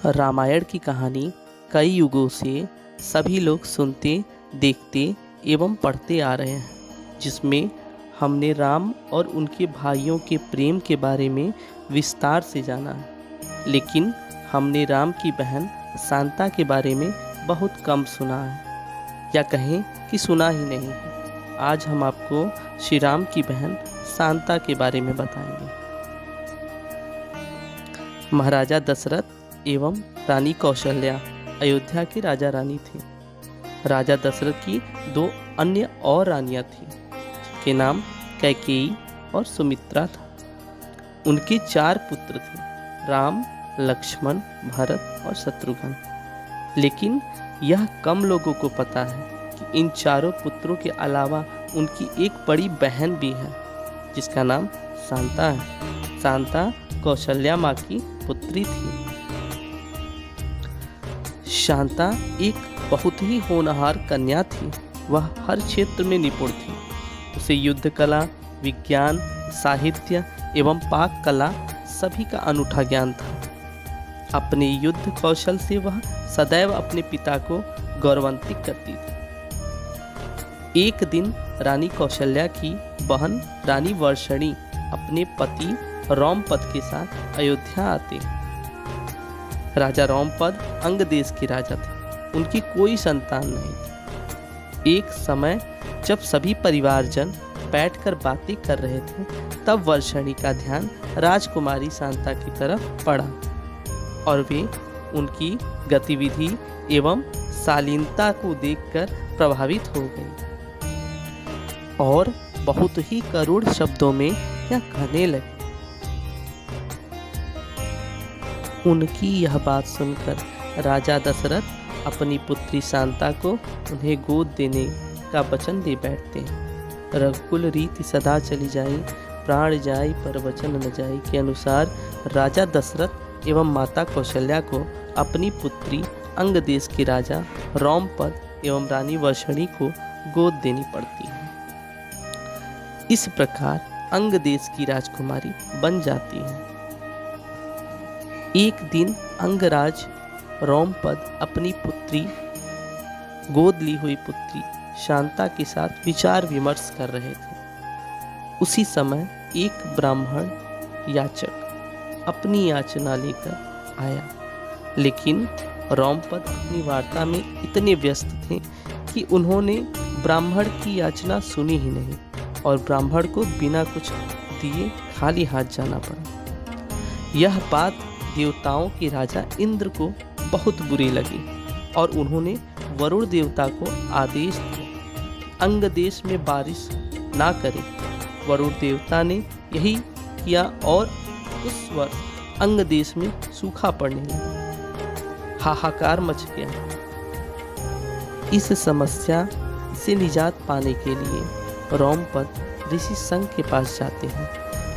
रामायण की कहानी कई युगों से सभी लोग सुनते, देखते एवं पढ़ते आ रहे हैं, जिसमें हमने राम और उनके भाइयों के प्रेम के बारे में विस्तार से जाना है। लेकिन हमने राम की बहन शांता के बारे में बहुत कम सुना है, या कहें कि सुना ही नहीं है। आज हम आपको श्री राम की बहन शांता के बारे में बताएंगे। महाराजा दशरथ एवं रानी कौशल्या अयोध्या के राजा रानी थे। राजा दशरथ की दो अन्य और रानियां थीं, जिनके नाम कैकेयी और सुमित्रा था। उनके 4 पुत्र थे, राम, लक्ष्मण, भरत और शत्रुघ्न। लेकिन यह कम लोगों को पता है कि इन चारों पुत्रों के अलावा उनकी एक बड़ी बहन भी है, जिसका नाम शांता है। शांता कौशल्या माँ की पुत्री थी। शांता एक बहुत ही होनहार कन्या थी। वह हर क्षेत्र में निपुण थी। उसे युद्ध कला, विज्ञान, साहित्य एवं पाक कला सभी का अनूठा ज्ञान था। अपने युद्ध कौशल से वह सदैव अपने पिता को गौरवान्वित करती थी। एक दिन रानी कौशल्या की बहन रानी वर्षणी अपने पति रोमपद के साथ अयोध्या आते। राजा रोमपद अंग देश के राजा थे। उनकी कोई संतान नहीं थी। एक समय जब सभी परिवारजन बैठकर बातें कर रहे थे, तब वर्षणी का ध्यान राजकुमारी शांता की तरफ पड़ा और वे उनकी गतिविधि एवं शालीनता को देखकर प्रभावित हो गई और बहुत ही करुण शब्दों में यह कहने लगी। उनकी यह बात सुनकर राजा दशरथ अपनी पुत्री शांता को उन्हें गोद देने का वचन दे बैठते हैं। रघुकुल रीति सदा चली जाई, प्राण जाई पर वचन न जाई के अनुसार राजा दशरथ एवं माता कौशल्या को अपनी पुत्री अंग देश के राजा रोमपद एवं रानी वर्षणी को गोद देनी पड़ती है। इस प्रकार अंग देश की राजकुमारी बन जाती है। एक दिन अंगराज रोमपद अपनी पुत्री, गोद ली हुई पुत्री शांता के साथ विचार विमर्श कर रहे थे। उसी समय एक ब्राह्मण याचक अपनी याचना लेकर आया, लेकिन रोमपद अपनी वार्ता में इतने व्यस्त थे कि उन्होंने ब्राह्मण की याचना सुनी ही नहीं और ब्राह्मण को बिना कुछ दिए खाली हाथ जाना पड़ा। यह बात देवताओं के राजा इंद्र को बहुत बुरी लगी और उन्होंने वरुण देवता को आदेश दिया अंग देश में बारिश ना करे। वरुण देवता ने यही किया और उस वर्ष अंग देश में सूखा पड़ने लगा। हाहाकार मच गया। इस समस्या से निजात पाने के लिए रोमपद ऋषि संघ के पास जाते हैं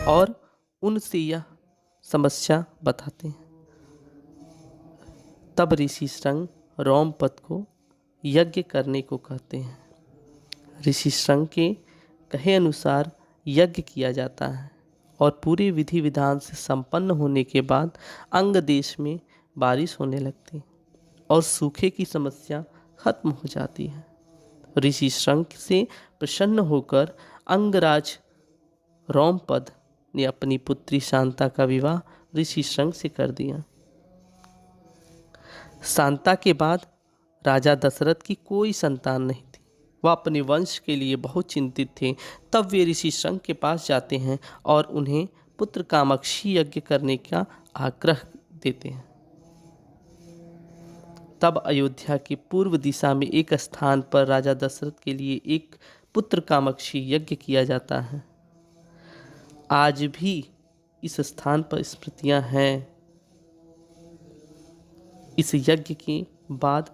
और उनसे यह समस्या बताते हैं। तब ऋषि संघ रोमपद को यज्ञ करने को कहते हैं। ऋषि संघ के कहे अनुसार यज्ञ किया जाता है और पूरे विधि विधान से संपन्न होने के बाद अंग देश में बारिश होने लगती और सूखे की समस्या खत्म हो जाती है। ऋषि संघ से प्रसन्न होकर अंगराज रोमपद ने अपनी पुत्री शांता का विवाह ऋषि संघ से कर दिया। शांता के बाद राजा दशरथ की कोई संतान नहीं थी। वह अपने वंश के लिए बहुत चिंतित थे। तब वे ऋषि संघ के पास जाते हैं और उन्हें पुत्र कामाक्षी यज्ञ करने का आग्रह देते हैं। तब अयोध्या की पूर्व दिशा में एक स्थान पर राजा दशरथ के लिए एक पुत्र कामाक्षी यज्ञ किया जाता है। आज भी इस स्थान पर स्मृतियां हैं। इस यज्ञ के बाद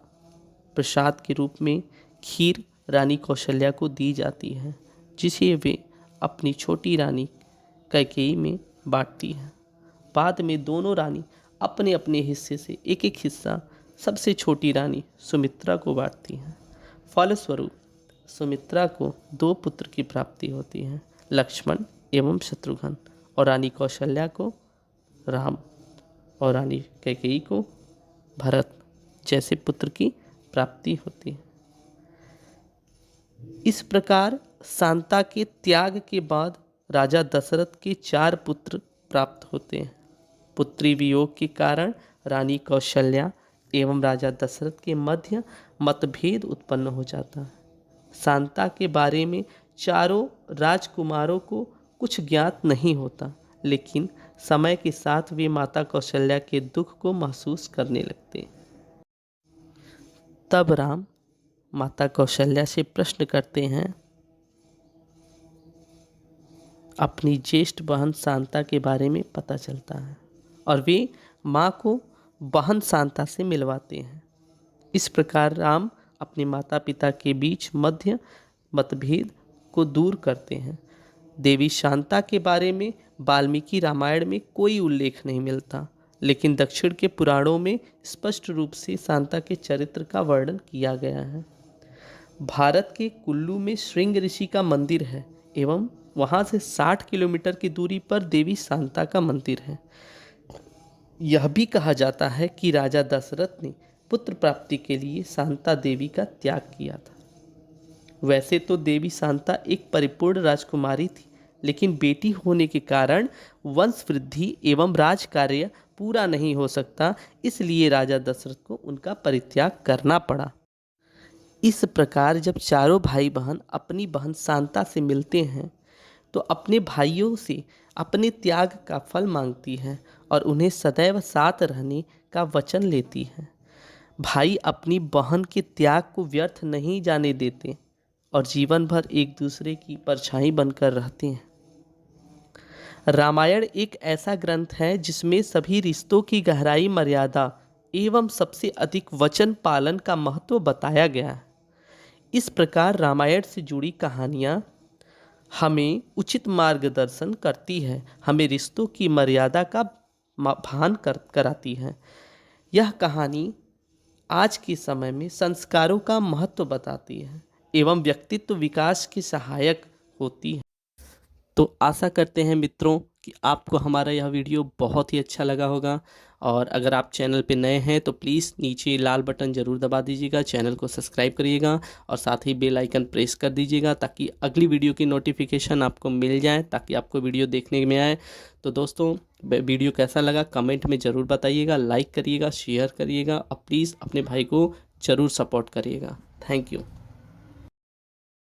प्रसाद के रूप में खीर रानी कौशल्या को दी जाती है, जिसे वे अपनी छोटी रानी कैकेयी में बांटती है। बाद में दोनों रानी अपने अपने हिस्से से एक एक हिस्सा सबसे छोटी रानी सुमित्रा को बांटती हैं। फलस्वरूप सुमित्रा को 2 पुत्र की प्राप्ति होती है, लक्ष्मण एवं शत्रुघ्न, और रानी कौशल्या को राम और रानी कैकेयी को भरत जैसे पुत्र की प्राप्ति होती है। इस प्रकार शांता के त्याग के बाद राजा दशरथ के 4 पुत्र प्राप्त होते हैं। पुत्री वियोग के कारण रानी कौशल्या एवं राजा दशरथ के मध्य मतभेद उत्पन्न हो जाता है। शांता के बारे में चारों राजकुमारों को कुछ ज्ञात नहीं होता, लेकिन समय के साथ वे माता कौशल्या के दुख को महसूस करने लगते। तब राम माता कौशल्या से प्रश्न करते हैं अपनी ज्येष्ठ बहन शांता के बारे में पता चलता है और वे माँ को बहन शांता से मिलवाते हैं। इस प्रकार राम अपने माता पिता के बीच मध्य मतभेद को दूर करते हैं। देवी शांता के बारे में वाल्मीकि रामायण में कोई उल्लेख नहीं मिलता, लेकिन दक्षिण के पुराणों में स्पष्ट रूप से शांता के चरित्र का वर्णन किया गया है। भारत के कुल्लू में श्रृंग ऋषि का मंदिर है एवं वहाँ से 60 किलोमीटर की दूरी पर देवी शांता का मंदिर है। यह भी कहा जाता है कि राजा दशरथ ने पुत्र प्राप्ति के लिए शांता देवी का त्याग किया था। वैसे तो देवी शांता एक परिपूर्ण राजकुमारी थी, लेकिन बेटी होने के कारण वंश वृद्धि एवं राज कार्य पूरा नहीं हो सकता, इसलिए राजा दशरथ को उनका परित्याग करना पड़ा। इस प्रकार जब चारों भाई बहन अपनी बहन शांता से मिलते हैं तो अपने भाइयों से अपने त्याग का फल मांगती हैं और उन्हें सदैव साथ रहने का वचन लेती हैं। भाई अपनी बहन के त्याग को व्यर्थ नहीं जाने देते और जीवन भर एक दूसरे की परछाई बनकर रहते हैं। रामायण एक ऐसा ग्रंथ है जिसमें सभी रिश्तों की गहराई, मर्यादा एवं सबसे अधिक वचन पालन का महत्व बताया गया है। इस प्रकार रामायण से जुड़ी कहानियाँ हमें उचित मार्गदर्शन करती है, हमें रिश्तों की मर्यादा का भान कराती है। यह कहानी आज के समय में संस्कारों का महत्व बताती है एवं व्यक्तित्व विकास की सहायक होती है। तो आशा करते हैं मित्रों कि आपको हमारा यह वीडियो बहुत ही अच्छा लगा होगा, और अगर आप चैनल पे नए हैं तो प्लीज़ नीचे लाल बटन ज़रूर दबा दीजिएगा, चैनल को सब्सक्राइब करिएगा और साथ ही बेल आइकन प्रेस कर दीजिएगा ताकि अगली वीडियो की नोटिफिकेशन आपको मिल जाए, ताकि आपको वीडियो देखने में आए। तो दोस्तों, वीडियो कैसा लगा कमेंट में ज़रूर बताइएगा, लाइक करिएगा, शेयर करिएगा और प्लीज़ अपने भाई को ज़रूर सपोर्ट करिएगा। Thank you.